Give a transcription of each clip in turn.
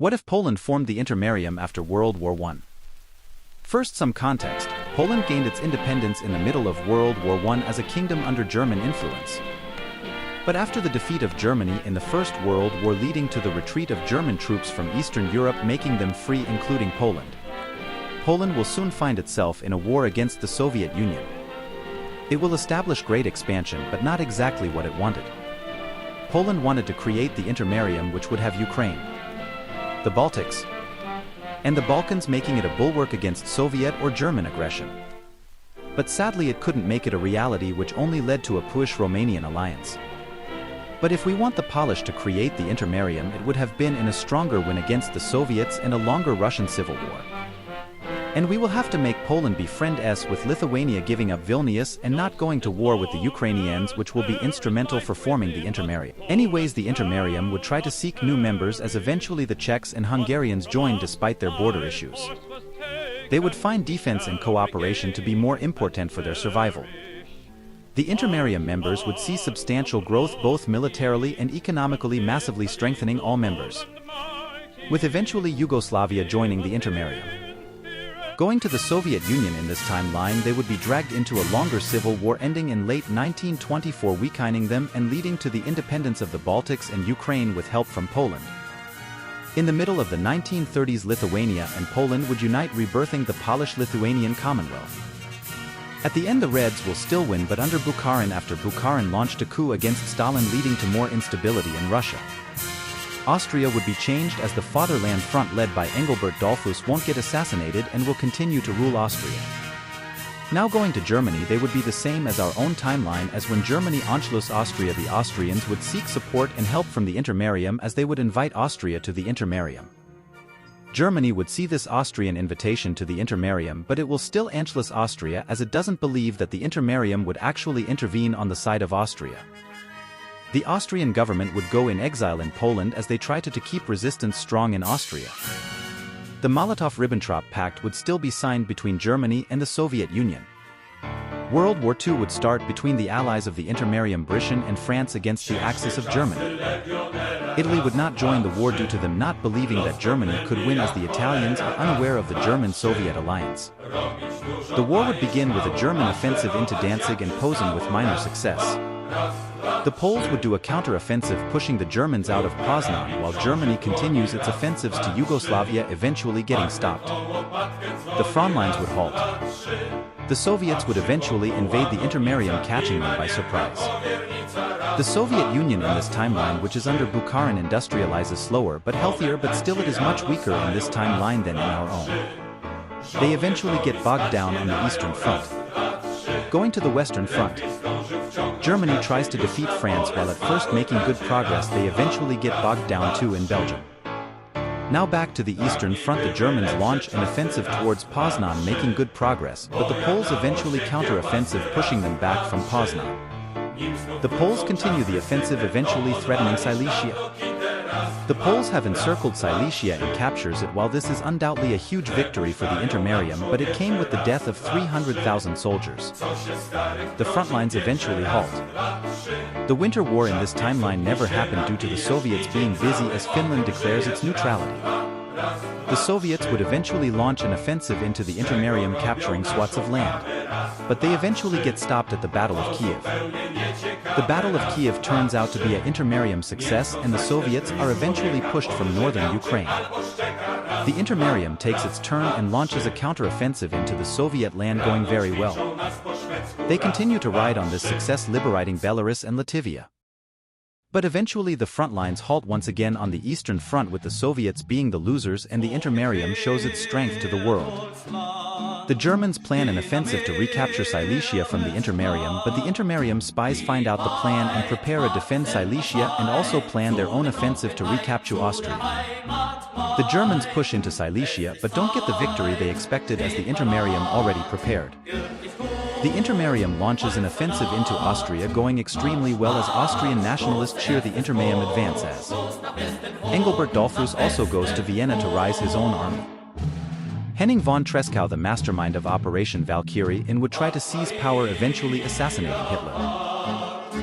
What if Poland formed the Intermarium after World War I? First, some context. Poland gained its independence in the middle of World War I as a kingdom under German influence. But after the defeat of Germany in the First World War leading to the retreat of German troops from Eastern Europe making them free including Poland, Poland will soon find itself in a war against the Soviet Union. It will establish great expansion but not exactly what it wanted. Poland wanted to create the Intermarium, which would have Ukraine, the Baltics, and the Balkans, making it a bulwark against Soviet or German aggression. But sadly it couldn't make it a reality, which only led to a Polish-Romanian alliance. But if we want the Polish to create the Intermarium, it would have been in a stronger win against the Soviets and a longer Russian Civil War. And we will have to make Poland be friends with Lithuania, giving up Vilnius and not going to war with the Ukrainians, which will be instrumental for forming the Intermarium. Anyways, the Intermarium would try to seek new members, as eventually the Czechs and Hungarians joined despite their border issues. They would find defense and cooperation to be more important for their survival. The Intermarium members would see substantial growth both militarily and economically, massively strengthening all members, with eventually Yugoslavia joining the Intermarium. Going to the Soviet Union in this timeline, they would be dragged into a longer civil war ending in late 1924, weakening them and leading to the independence of the Baltics and Ukraine with help from Poland. In the middle of the 1930s, Lithuania and Poland would unite, rebirthing the Polish-Lithuanian Commonwealth. At the end, the Reds will still win, but under Bukharin, after Bukharin launched a coup against Stalin, leading to more instability in Russia. Austria would be changed, as the Fatherland Front led by Engelbert Dollfuss won't get assassinated and will continue to rule Austria. Now going to Germany, they would be the same as our own timeline, as when Germany Anschluss Austria, the Austrians would seek support and help from the Intermarium, as they would invite Austria to the Intermarium. Germany would see this Austrian invitation to the Intermarium, but it will still Anschluss Austria, as it doesn't believe that the Intermarium would actually intervene on the side of Austria. The Austrian government would go in exile in Poland as they tried to keep resistance strong in Austria. The Molotov-Ribbentrop Pact would still be signed between Germany and the Soviet Union. World War II would start between the allies of the Intermarium, Britain and France, against the Axis of Germany. Italy would not join the war due to them not believing that Germany could win, as the Italians are unaware of the German-Soviet alliance. The war would begin with a German offensive into Danzig and Posen with minor success. The Poles would do a counter-offensive, pushing the Germans out of Poznan, while Germany continues its offensives to Yugoslavia, eventually getting stopped. The front lines would halt. The Soviets would eventually invade the Intermarium, catching them by surprise. The Soviet Union in this timeline, which is under Bukharin, industrializes slower but healthier, but still it is much weaker in this timeline than in our own. They eventually get bogged down on the Eastern Front. Going to the Western Front, Germany tries to defeat France. While at first making good progress, they eventually get bogged down too in Belgium. Now back to the Eastern Front, the Germans launch an offensive towards Poznan, making good progress, but the Poles eventually counter-offensive, pushing them back from Poznan. The Poles continue the offensive, eventually threatening Silesia. The Poles have encircled Silesia and captures it. While this is undoubtedly a huge victory for the Intermarium, but it came with the death of 300,000 soldiers. The front lines eventually halt. The Winter War in this timeline never happened due to the Soviets being busy, as Finland declares its neutrality. The Soviets would eventually launch an offensive into the Intermarium, capturing swaths of land. But they eventually get stopped at the Battle of Kiev. The Battle of Kiev turns out to be an Intermarium success, and the Soviets are eventually pushed from northern Ukraine. The Intermarium takes its turn and launches a counter-offensive into the Soviet land, going very well. They continue to ride on this success, liberating Belarus and Latvia. But eventually the front lines halt once again on the Eastern Front, with the Soviets being the losers, and the Intermarium shows its strength to the world. The Germans plan an offensive to recapture Silesia from the Intermarium, but the Intermarium spies find out the plan and prepare to defend Silesia, and also plan their own offensive to recapture Austria. The Germans push into Silesia but don't get the victory they expected, as the Intermarium already prepared. The Intermarium launches an offensive into Austria, going extremely well, as Austrian nationalists cheer the Intermarium advance, as Engelbert Dollfuss also goes to Vienna to rise his own army. Henning von Treschow, the mastermind of Operation Valkyrie, would try to seize power, eventually assassinating Hitler.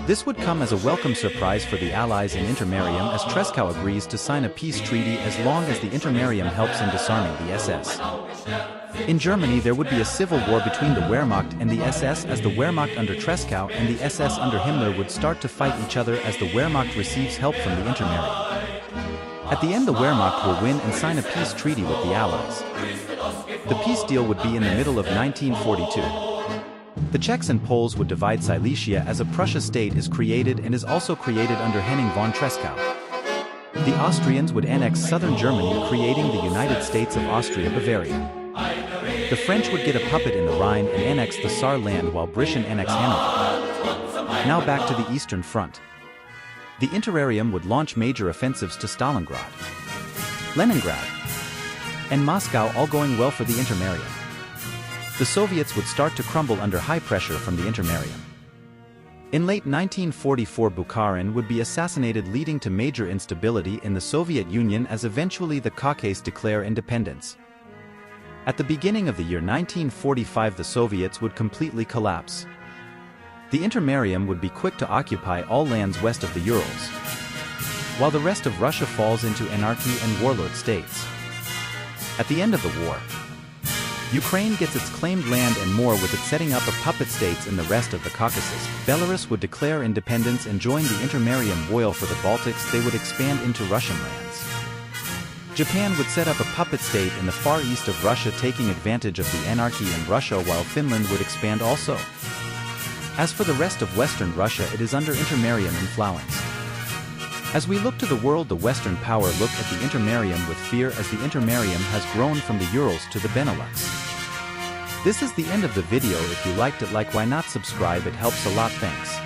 This would come as a welcome surprise for the Allies in Intermarium as Tresckow agrees to sign a peace treaty as long as the Intermarium helps in disarming the SS. In Germany there would be a civil war between the Wehrmacht and the SS as the Wehrmacht under Tresckow and the SS under Himmler would start to fight each other as the Wehrmacht receives help from the Intermarium. At the end the Wehrmacht will win and sign a peace treaty with the Allies. The peace deal would be in the middle of 1942. The Czechs and Poles would divide Silesia as a Prussia state is created and is also created under Henning von Tresckow. The Austrians would annex southern Germany, creating the United States of Austria-Bavaria. The French would get a puppet in the Rhine and annex the Saar land while Britain annex Hanover. Now back to the Eastern Front. The Intermarium would launch major offensives to Stalingrad, Leningrad, and Moscow, all going well for the Intermarium. The Soviets would start to crumble under high pressure from the Intermarium. In late 1944 Bukharin would be assassinated, leading to major instability in the Soviet Union as eventually the Caucasus declare independence. At the beginning of the year 1945 the Soviets would completely collapse. The Intermarium would be quick to occupy all lands west of the Urals, while the rest of Russia falls into anarchy and warlord states. At the end of the war, Ukraine gets its claimed land and more, with it setting up a puppet states in the rest of the Caucasus. Belarus would declare independence and join the Intermarium. While for the Baltics they would expand into Russian lands. Japan would set up a puppet state in the far east of Russia, taking advantage of the anarchy in Russia, while Finland would expand also. As for the rest of Western Russia, it is under Intermarium influence. As we look to the world, the Western power look at the Intermarium with fear, as the Intermarium has grown from the Urals to the Benelux. This is the end of the video. If you liked it, why not subscribe, it helps a lot. Thanks.